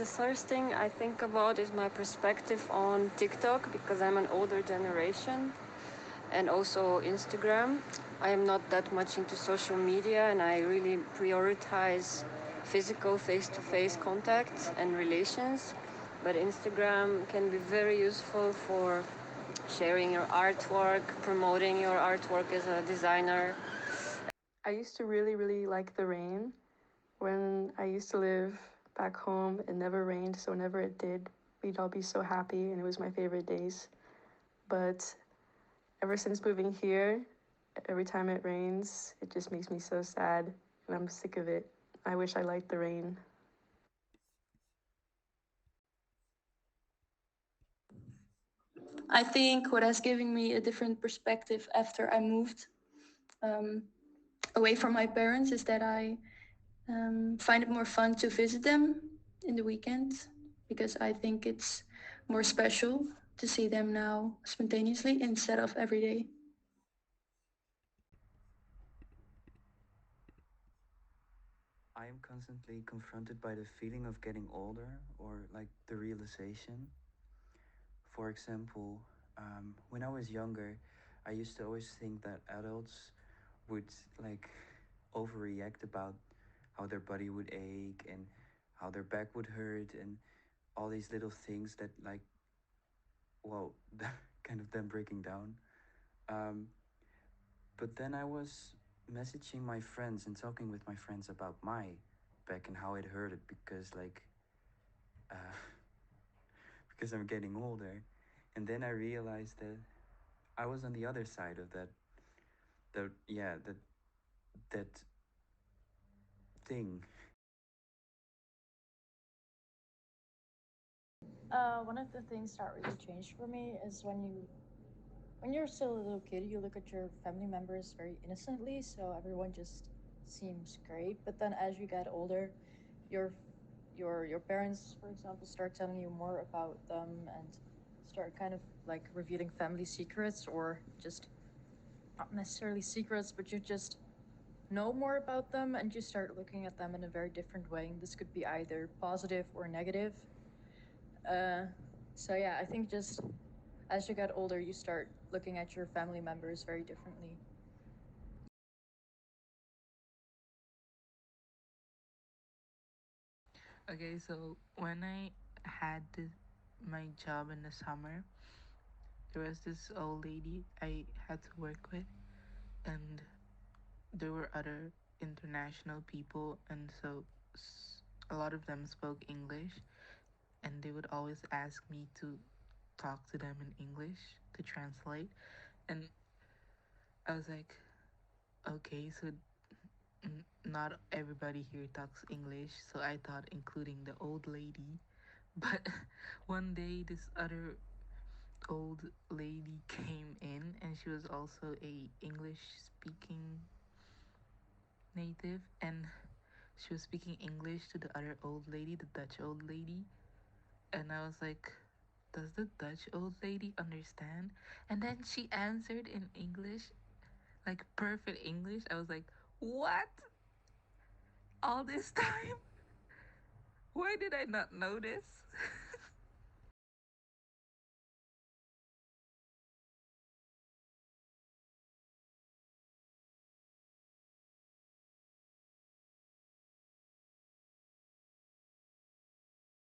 the first thing I think about is my perspective on TikTok because I'm an older generation, and also Instagram. I am not that much into social media, and I really prioritize physical face-to-face contact and relations. But Instagram can be very useful for sharing your artwork, promoting your artwork as a designer. I used to really like the rain. When I used to live back home, it never rained, so whenever it did, we'd all be so happy, and it was my favorite days. But ever since moving here, every time it rains, it just makes me so sad, and I'm sick of it. I wish I liked the rain. I think what has given me a different perspective after I moved um, away from my parents is that I find it more fun to visit them in the weekend because I think it's more special to see them now spontaneously instead of every day. I am constantly confronted by the feeling of getting older or like the realization. For example, when I was younger, I used to always think that adults would like overreact about how their body would ache and how their back would hurt and all these little things that like, well, kind of them breaking down. Um, but then I was messaging my friends and talking with my friends about my back and how it hurted because like uh, because I'm getting older, and then I realized that I was on the other side of that thing. One of the things that really changed for me is when you're still a little kid, you look at your family members very innocently, so everyone just seems great. But then as you get older, your your parents, for example, start telling you more about them and start kind of like revealing family secrets or just not necessarily secrets, but you just know more about them and you start looking at them in a very different way. And this could be either positive or negative. Uh, so yeah, I think just as you get older, you start looking at your family members very differently. Okay, so when I had my job in the summer, there was this old lady I had to work with, and there were other international people, and so a lot of them spoke English, and they would always ask me to talk to them in English to translate. And I was like, okay, so not everybody here talks English, so I thought including the old lady. But one day, this other old lady came in, and she was also a English speaking native, and she was speaking English to the other old lady, the Dutch old lady. And I was like, does the Dutch old lady understand? And then she answered in English, like perfect English. I was like, what? All this time? Why did I not notice?